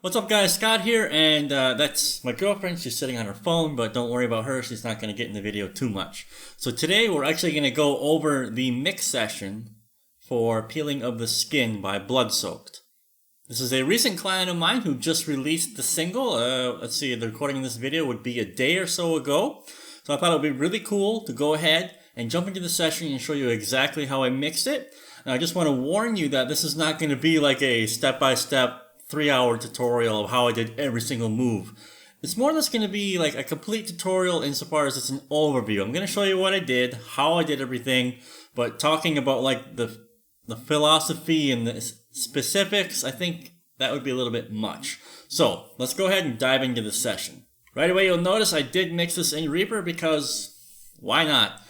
What's up guys, Scott here, and that's my girlfriend. She's sitting on her phone, but don't worry about her, she's not going to get in the video too much. So today we're actually going to go over the mix session for Peeling of the Skin by Bloodsoaked. This is a recent client of mine who just released the single. Let's see, the recording of this video would be a day or so ago. So I thought it would be really cool to go ahead and jump into the session and show you exactly how I mixed it. And I just want to warn you that this is not going to be like a step-by-step 3-hour tutorial of how I did every single move. It's more or less going to be like a complete tutorial insofar as it's an overview. I'm going to show you what I did, how I did everything, but talking about like the philosophy and the specifics, I think that would be a little bit much. So let's go ahead and dive into the session. Right away you'll notice I did mix this in Reaper because why not?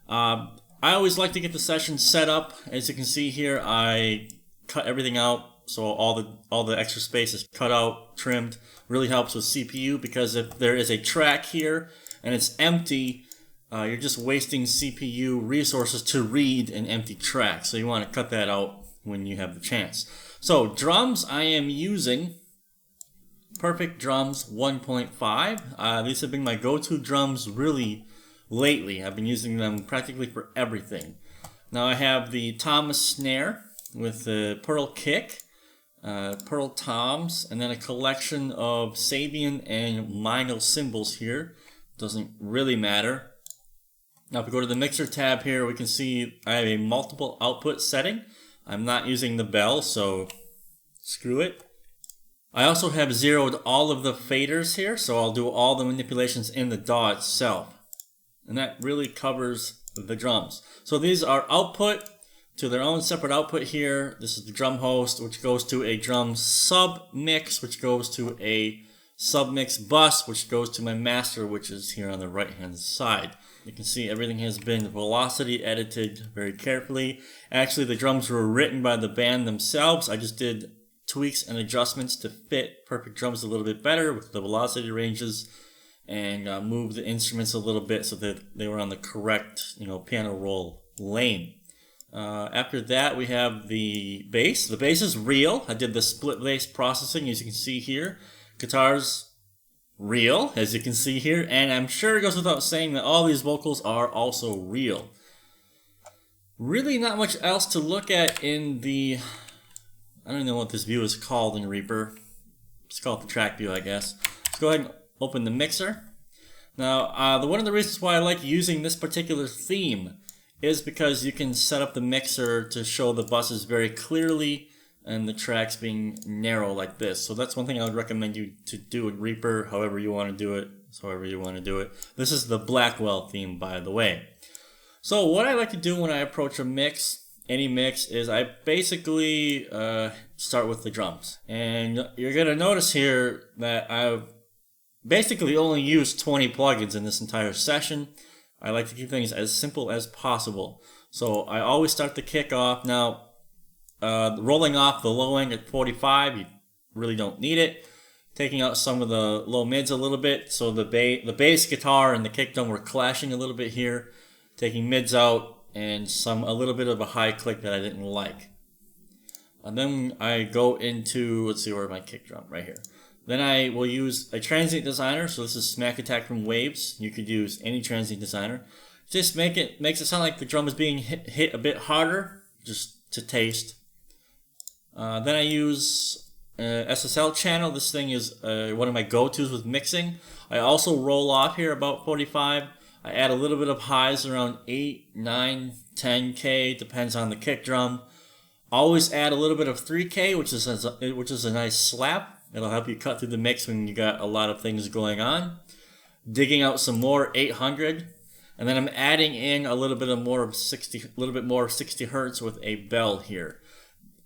I always like to get the session set up. As you can see here, I cut everything out. So all the extra space is cut out, trimmed. Really helps with CPU because if there is a track here and it's empty, you're just wasting CPU resources to read an empty track. So you want to cut that out when you have the chance. So drums, I am using Perfect Drums 1.5. These have been my go-to drums really lately. I've been using them practically for everything. Now I have the Thomas snare with the Pearl kick. Pearl toms, and then a collection of Sabian and Mino cymbals here. Doesn't really matter. Now if we go to the mixer tab here, we can see I have a multiple output setting. I'm not using the bell, so screw it. I also have zeroed all of the faders here, so I'll do all the manipulations in the DAW itself. And that really covers the drums. So these are output to their own separate output here. This is the drum host, which goes to a drum sub mix, which goes to a SubMix bus, which goes to my master, which is here on the right hand side. You can see everything has been velocity edited very carefully. Actually, the drums were written by the band themselves. I just did tweaks and adjustments to fit Perfect Drums a little bit better with the velocity ranges and move the instruments a little bit so that they were on the correct, piano roll lane. After that, we have the bass. The bass is real. I did the split bass processing, as you can see here. Guitar's real, as you can see here. And I'm sure it goes without saying that all these vocals are also real. Really not much else to look at in the... I don't even know what this view is called in Reaper. Let's call it the track view, I guess. Let's go ahead and open the mixer. Now, one of the reasons why I like using this particular theme is because you can set up the mixer to show the buses very clearly and the tracks being narrow like this. So that's one thing I would recommend you to do in Reaper, however you want to do it. This is the Blackwell theme, by the way. So what I like to do when I approach a mix, any mix, is I basically start with the drums. And you're going to notice here that I've basically only used 20 plugins in this entire session. I like to keep things as simple as possible. So I always start the kick off. Now, rolling off the low end at 45, you really don't need it. Taking out some of the low mids a little bit. So the bass guitar and the kick drum were clashing a little bit here. Taking mids out and a little bit of a high click that I didn't like. And then I go into, let's see where my kick drum, right here. Then I will use a transient designer. So this is Smack Attack from Waves. You could use any transient designer. Just makes it sound like the drum is being hit a bit harder, just to taste. Then I use SSL channel. This thing is one of my go-tos with mixing. I also roll off here about 45. I add a little bit of highs around 8, 9, 10K, depends on the kick drum. Always add a little bit of 3K, which is a nice slap. It'll help you cut through the mix when you got a lot of things going on. Digging out some more 800, and then I'm adding in a little bit more of 60 hertz with a bell here.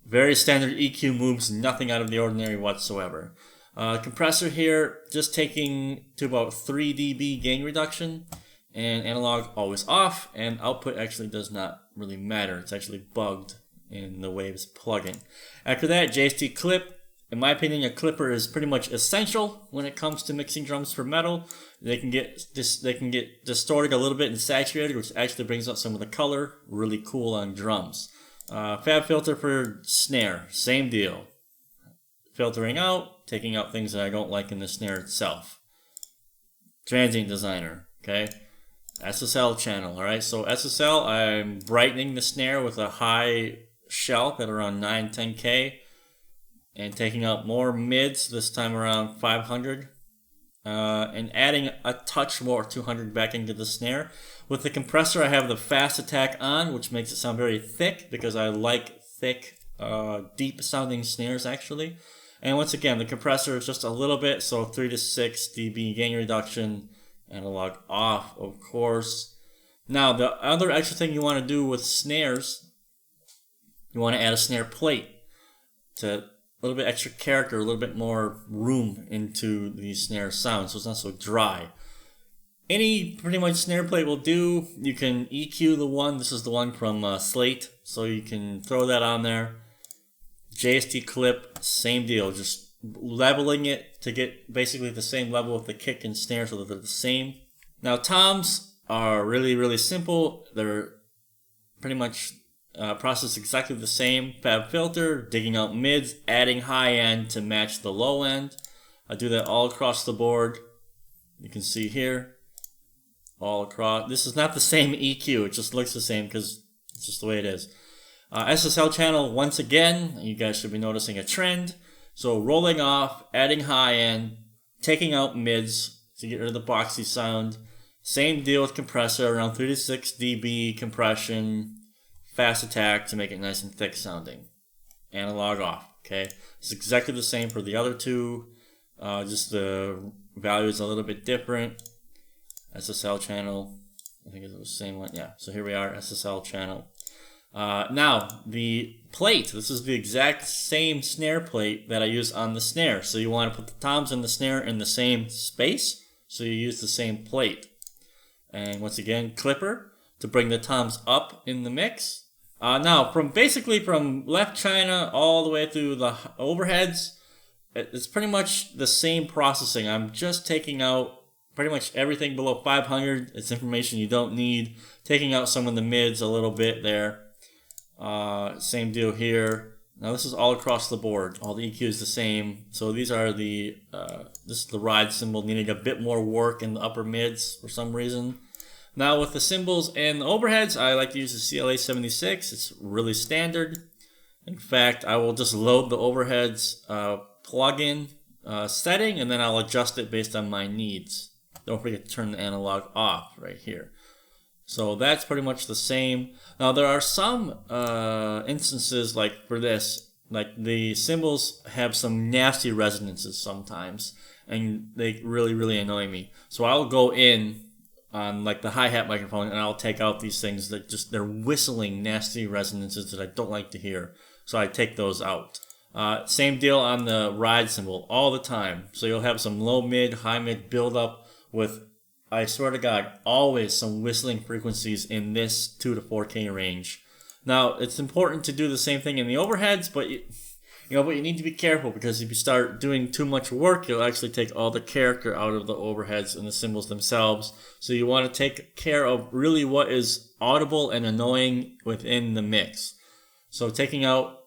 Very standard EQ moves, nothing out of the ordinary whatsoever. Compressor here, just taking to about 3 dB gain reduction, and analog always off, and output actually does not really matter. It's actually bugged in the Waves plugin. After that, JST clip. In my opinion, a clipper is pretty much essential when it comes to mixing drums for metal. They can get distorted a little bit and saturated, which actually brings out some of the color. Really cool on drums. Fab filter for snare, same deal. filtering out, taking out things that I don't like in the snare itself. Transient designer, okay? SSL channel, alright? So SSL, I'm brightening the snare with a high shelf at around 910K and taking out more mids, this time around 500. And adding a touch more 200 back into the snare. With the compressor, I have the fast attack on, which makes it sound very thick because I like thick, deep sounding snares actually. And once again, the compressor is just a little bit, so 3 to 6 dB gain reduction, analog off, of course. Now, the other extra thing you want to do with snares, you want to add a snare plate to a little bit extra character, a little bit more room into the snare sound, so it's not so dry. Any pretty much snare plate will do. You can EQ the one. This is the one from Slate, so you can throw that on there. JST clip, same deal, just leveling it to get basically the same level with the kick and snare so that they're the same. Now toms are really, really simple. They're pretty much processed exactly the same. Fab filter, digging out mids, adding high end to match the low end. I do that all across the board. You can see here, all across. This is not the same EQ, it just looks the same because it's just the way it is. SSL channel, once again, you guys should be noticing a trend. So rolling off, adding high end, taking out mids to get rid of the boxy sound. Same deal with compressor, around 3 to 6 dB compression, fast attack to make it nice and thick sounding. Analog off, okay? It's exactly the same for the other two, just the value is a little bit different. SSL channel, I think it's the same one, yeah. So here we are, SSL channel. Now, the plate, this is the exact same snare plate that I use on the snare. So you want to put the toms and the snare in the same space, so you use the same plate. And once again, clipper to bring the toms up in the mix. Now, basically from left China all the way through the overheads, it's pretty much the same processing. I'm just taking out pretty much everything below 500. It's information you don't need. Taking out some of the mids a little bit there. Same deal here. Now this is all across the board. All the EQ is the same. So these are the, this is the ride cymbal needing a bit more work in the upper mids for some reason. Now with the cymbals and the overheads, I like to use the CLA76. It's really standard. In fact, I will just load the overheads plugin setting and then I'll adjust it based on my needs. Don't forget to turn the analog off right here. So that's pretty much the same. Now there are some instances like for this, like the cymbals have some nasty resonances sometimes and they really, really annoy me. So I'll go in on like the hi-hat microphone and I'll take out these things that just, they're whistling nasty resonances that I don't like to hear. So I take those out. Same deal on the ride cymbal all the time. So you'll have some low mid, high mid build up with, I swear to God, always some whistling frequencies in this 2 to 4K range. Now, it's important to do the same thing in the overheads, but but you need to be careful because if you start doing too much work, you'll actually take all the character out of the overheads and the cymbals themselves. So you want to take care of really what is audible and annoying within the mix. So taking out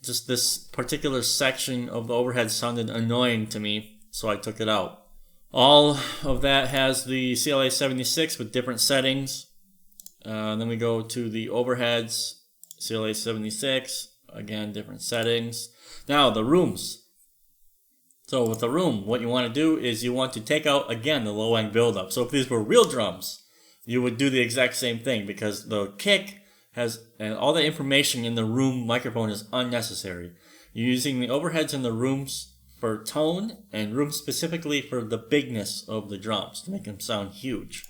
just this particular section of the overhead sounded annoying to me, so I took it out. All of that has the CLA76 with different settings. Then we go to the overheads, CLA76, again, different settings. Now, the rooms. So with the room, what you want to do is you want to take out, again, the low end buildup. So if these were real drums, you would do the exact same thing because the kick has, and all the information in the room microphone is unnecessary. You're using the overheads in the rooms for tone and room specifically for the bigness of the drums to make them sound huge.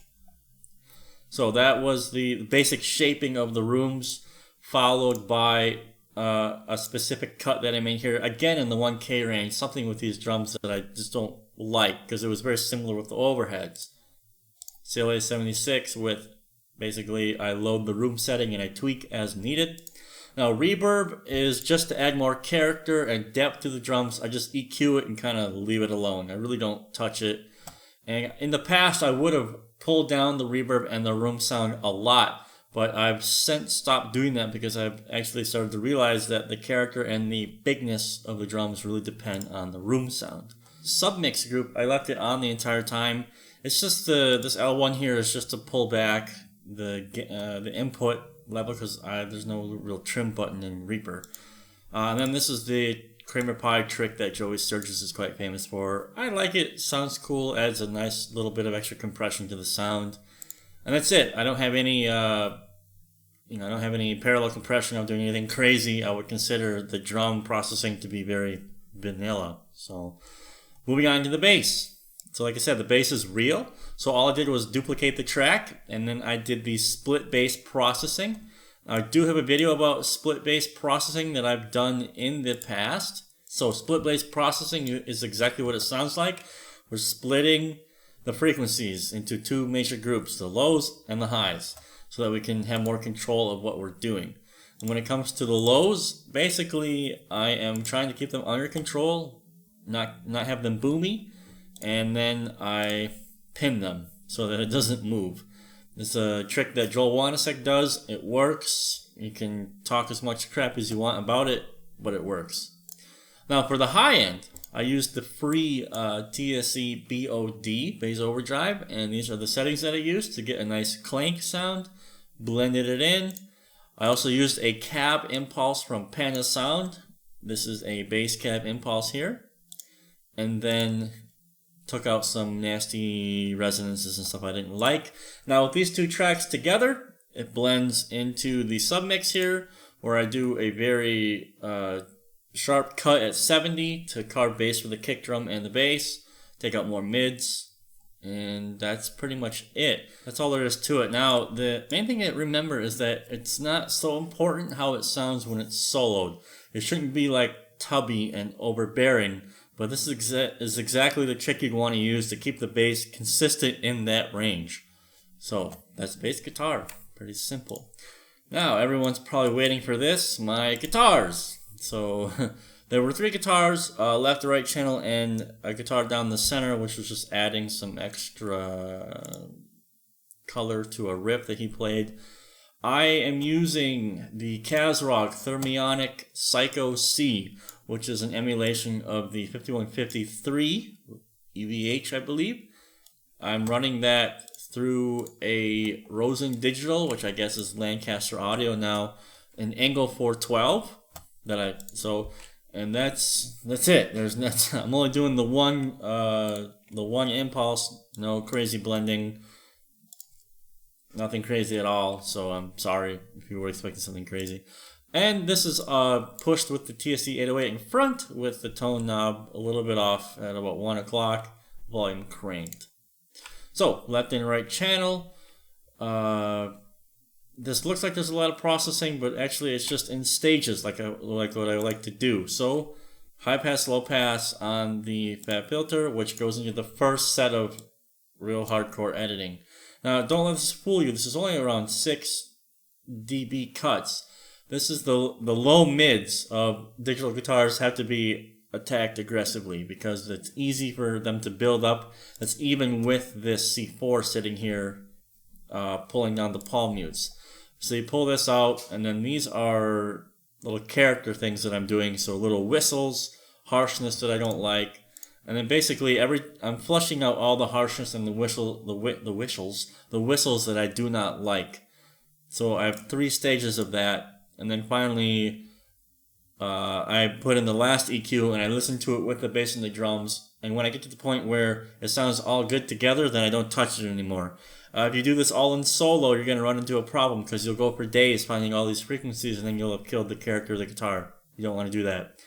So that was the basic shaping of the rooms, followed by a specific cut that I made here, again in the 1K range, something with these drums that I just don't like because it was very similar with the overheads. CLA76 with basically I load the room setting and I tweak as needed. Now reverb is just to add more character and depth to the drums. I just EQ it and kind of leave it alone. I really don't touch it. And in the past I would have pulled down the reverb and the room sound a lot, But I've since stopped doing that because I've actually started to realize that the character and the bigness of the drums really depend on the room sound. SubMix group, I left it on the entire time. It's just this L1 here is just to pull back the input level because there's no real trim button in Reaper. And then this is the Kramer Pie trick that Joey Sturgis is quite famous for. I like it. Sounds cool. Adds a nice little bit of extra compression to the sound. And that's it. I don't have any, I don't have any parallel compression. I'm doing anything crazy. I would consider the drum processing to be very vanilla. So, moving on to the bass. So like I said, the bass is real. So all I did was duplicate the track, and then I did the split bass processing. I do have a video about split bass processing that I've done in the past. So split bass processing is exactly what it sounds like. We're splitting the frequencies into two major groups, the lows and the highs, so that we can have more control of what we're doing. And when it comes to the lows, basically I am trying to keep them under control, not have them boomy, and then I pin them so that it doesn't move. It's a trick that Joel Wanasek does. It works. You can talk as much crap as you want about it, but it works. Now for the high end, I used the free TSE BOD, Bass Overdrive, and these are the settings that I used to get a nice clank sound. Blended it in. I also used a cab impulse from Panda Sound. This is a bass cab impulse here. And then took out some nasty resonances and stuff I didn't like. Now with these two tracks together, it blends into the submix here, where I do a very sharp cut at 70 to carve bass for the kick drum and the bass, take out more mids, and that's pretty much it. That's all there is to it. Now the main thing to remember is that it's not so important how it sounds when it's soloed. It shouldn't be like tubby and overbearing. But this is exactly the trick you'd want to use to keep the bass consistent in that range. So that's bass guitar. Pretty simple. Now everyone's probably waiting for this, my guitars. So there were 3 guitars, left to right channel, and a guitar down the center, which was just adding some extra color to a riff that he played. I am using the Kazrock Thermionic Psycho C, which is an emulation of the 5153 EVH, I believe. I'm running that through a Rosen Digital, which I guess is Lancaster Audio now, an Angle 412 and that's it. I'm only doing the one impulse, no crazy blending. Nothing crazy at all, so I'm sorry if you were expecting something crazy. And this is pushed with the TSC 808 in front with the tone knob a little bit off at about 1 o'clock, volume cranked. So, left and right channel. This looks like there's a lot of processing, but actually it's just in stages like what I like to do. So, high pass, low pass on the fat filter, which goes into the first set of real hardcore editing. Now, don't let this fool you. This is only around 6 dB cuts. This is the low mids of digital guitars have to be attacked aggressively because it's easy for them to build up. That's even with this C4 sitting here pulling down the palm mutes. So you pull this out, and then these are little character things that I'm doing. So little whistles, harshness that I don't like. And then basically I'm flushing out all the harshness and the whistles that I do not like. So I have 3 stages of that, and then finally I put in the last EQ and I listen to it with the bass and the drums. And when I get to the point where it sounds all good together, then I don't touch it anymore. If you do this all in solo, you're going to run into a problem because you'll go for days finding all these frequencies and then you'll have killed the character of the guitar. You don't want to do that.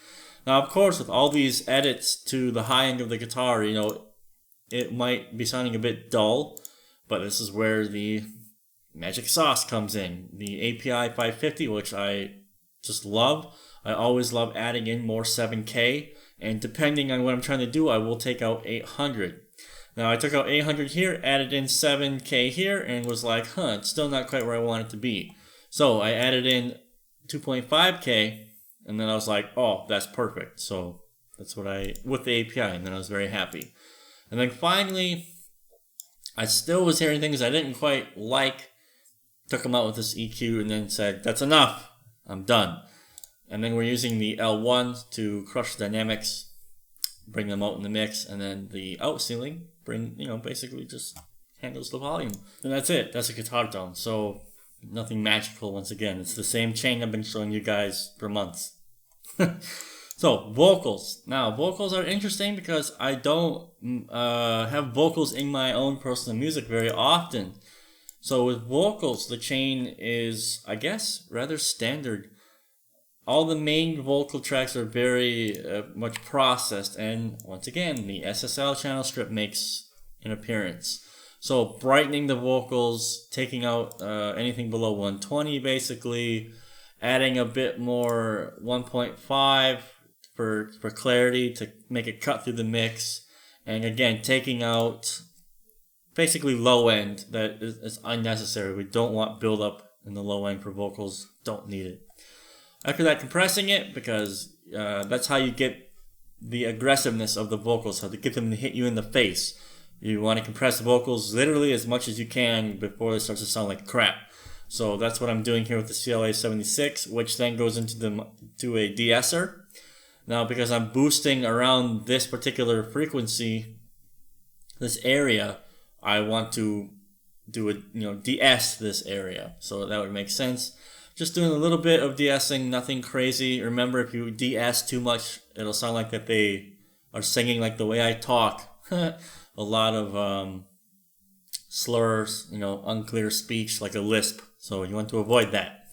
Now, of course, with all these edits to the high end of the guitar, it might be sounding a bit dull, but this is where the magic sauce comes in. The API 550, which I just love. I always love adding in more 7K, and depending on what I'm trying to do, I will take out 800. Now, I took out 800 here, added in 7K here, and was like, it's still not quite where I want it to be. So I added in 2.5K, and then I was like, oh, that's perfect. So that's what with the API, and then I was very happy. And then finally, I still was hearing things I didn't quite like, took them out with this EQ and then said, that's enough, I'm done. And then we're using the L1 to crush the dynamics, bring them out in the mix, and then the out ceiling basically just handles the volume. And that's it. That's a guitar tone. So nothing magical once again. It's the same chain I've been showing you guys for months. So vocals. Now vocals are interesting because I don't have vocals in my own personal music very often. So with vocals, the chain is, I guess, rather standard. All the main vocal tracks are very much processed, and once again, the SSL channel strip makes an appearance. So brightening the vocals, taking out anything below 120 basically, adding a bit more 1.5 for clarity to make it cut through the mix, and again, taking out basically low end that is unnecessary. We don't want build up in the low end for vocals, don't need it. After that, compressing it, because that's how you get the aggressiveness of the vocals, how to get them to hit you in the face. You want to compress the vocals literally as much as you can before it starts to sound like crap. So that's what I'm doing here with the CLA-76, which then goes into a de-esser. Now, because I'm boosting around this particular frequency, this area, I want to do de-ess this area. So that would make sense. Just doing a little bit of de-essing, nothing crazy. Remember, if you de-ess too much, it'll sound like that they are singing like the way I talk. A lot of slurs, unclear speech, like a lisp. So you want to avoid that.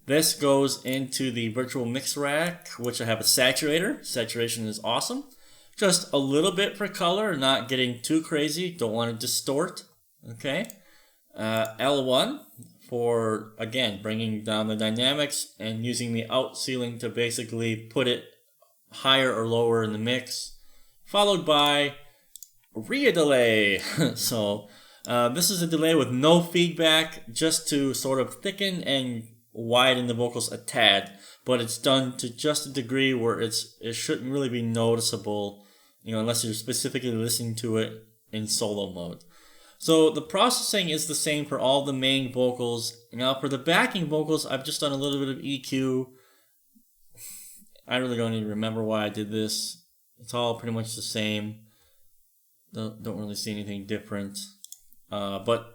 This goes into the virtual mix rack, which I have a saturator. Saturation is awesome. Just a little bit for color, not getting too crazy. Don't want to distort. Okay. L1 for, again, bringing down the dynamics and using the out ceiling to basically put it higher or lower in the mix. Followed by RIA delay. So this is a delay with no feedback, just to sort of thicken and widen the vocals a tad, but it's done to just a degree where it shouldn't really be noticeable, unless you're specifically listening to it in solo mode. So the processing is the same for all the main vocals. Now for the backing vocals, I've just done a little bit of EQ. I really don't even remember why I did this. It's all pretty much the same. Don't really see anything different. But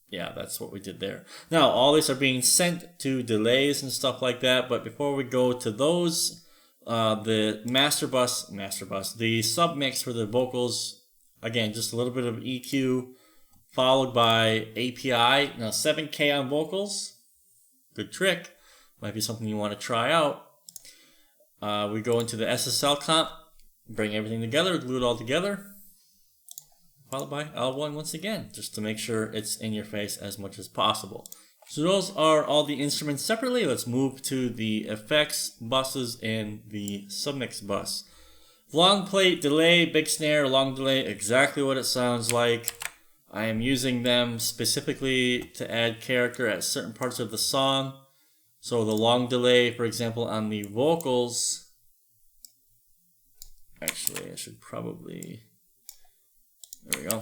yeah, that's what we did there. Now, all these are being sent to delays and stuff like that. But before we go to those, the master bus, the submix for the vocals, again, just a little bit of EQ, followed by API. Now, 7K on vocals, good trick. Might be something you want to try out. We go into the SSL comp, bring everything together, glue it all together. Followed by L1 once again, just to make sure it's in your face as much as possible. So those are all the instruments separately. Let's move to the effects buses and the submix bus. Long plate, delay, big snare, long delay, exactly what it sounds like. I am using them specifically to add character at certain parts of the song. So the long delay, for example, on the vocals. Actually, I should probably... There we go.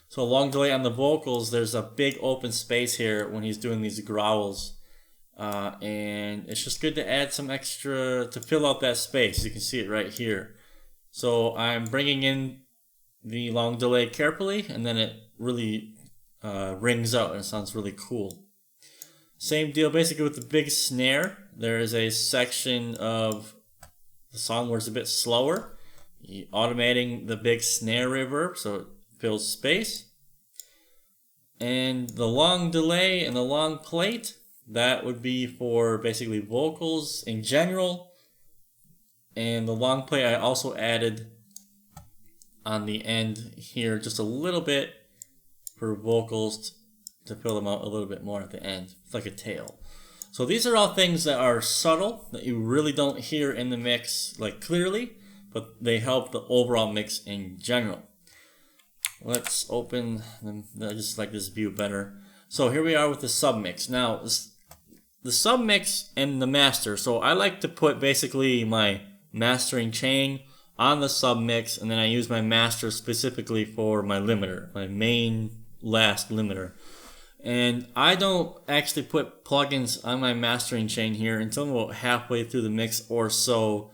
So a long delay on the vocals, there's a big open space here when he's doing these growls. And it's just good to add some extra to fill out that space. You can see it right here. So I'm bringing in the long delay carefully, and then it really rings out and it sounds really cool. Same deal basically with the big snare. There is a section of the song where it's a bit slower. Automating the big snare reverb so it fills space. And the long delay and the long plate, that would be for basically vocals in general. And the long plate I also added on the end here just a little bit for vocals to fill them out a little bit more at the end. It's like a tail. So these are all things that are subtle, that you really don't hear in the mix like clearly, but they help the overall mix in general. Let's open them. I just like this view better. So here we are with the submix. Now, the submix and the master. So I like to put basically my mastering chain on the submix, and then I use my master specifically for my limiter, my main last limiter. And I don't actually put plugins on my mastering chain here until I'm about halfway through the mix or so,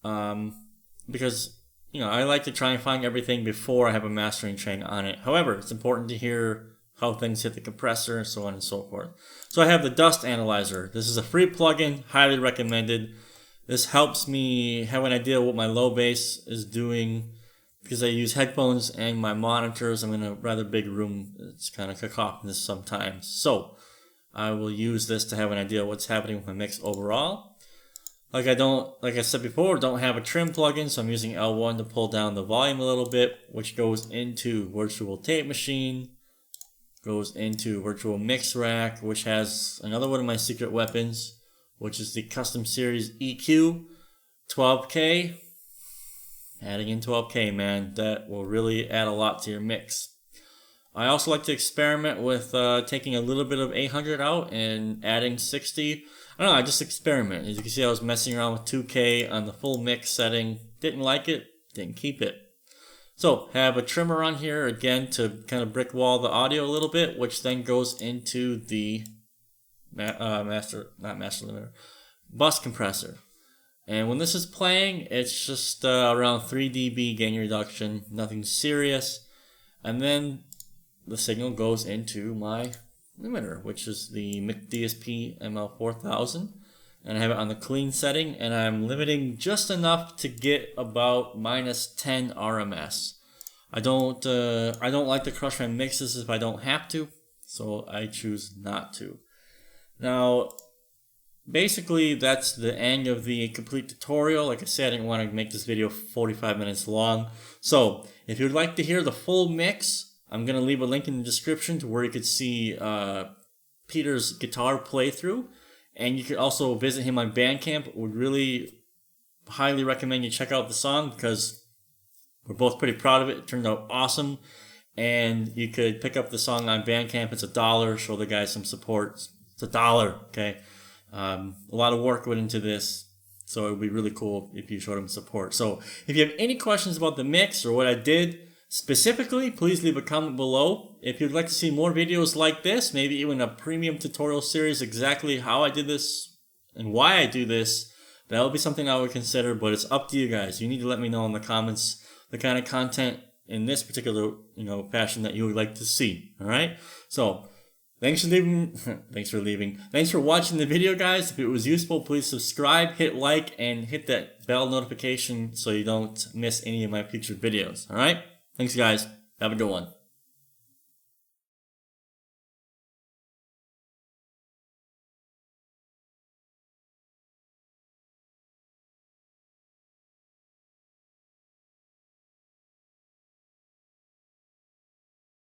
because I like to try and find everything before I have a mastering chain on it. However, it's important to hear how things hit the compressor and so on and so forth. So I have the Dust Analyzer. This is a free plugin, highly recommended. This helps me have an idea what my low bass is doing, because I use headphones and my monitors. I'm in a rather big room. It's kind of cacophonous sometimes. So I will use this to have an idea of what's happening with my mix overall. Like I said before, don't have a trim plugin, so I'm using L1 to pull down the volume a little bit, which goes into Virtual Tape Machine, goes into Virtual Mix Rack, which has another one of my secret weapons, which is the Custom Series EQ 12K. Adding in 12K, man, that will really add a lot to your mix. I also like to experiment with taking a little bit of 800 out and adding 60. I don't know, I just experiment. As you can see, I was messing around with 2K on the full mix setting. Didn't like it, didn't keep it. So, have a trimmer on here, again, to kind of brick wall the audio a little bit, which then goes into the bus compressor. And when this is playing, it's just around 3 dB gain reduction, nothing serious. And then the signal goes into my limiter, which is the DSP ML4000. And I have it on the clean setting, and I'm limiting just enough to get about -10 RMS. I don't like to crush my mixes if I don't have to, so I choose not to. Now, basically, that's the end of the complete tutorial. Like I said, I didn't want to make this video 45 minutes long. So, if you'd like to hear the full mix, I'm going to leave a link in the description to where you could see Peter's guitar playthrough. And you could also visit him on BandCamp. Would really highly recommend you check out the song, because we're both pretty proud of it. It turned out awesome. And you could pick up the song on BandCamp. It's $1. Show the guys some support. It's $1, okay? A lot of work went into this, so it would be really cool if you showed them support. So if you have any questions about the mix or what I did specifically, please leave a comment below. If you'd like to see more videos like this, maybe even a premium tutorial series exactly how I did this and why I do this, that would be something I would consider, but it's up to you guys. You need to let me know in the comments the kind of content in this particular fashion that you would like to see. All right? So thanks for watching the video, guys. If it was useful, please subscribe, hit like, and hit that bell notification so you don't miss any of my future videos. All right? Thanks, guys. Have a good one.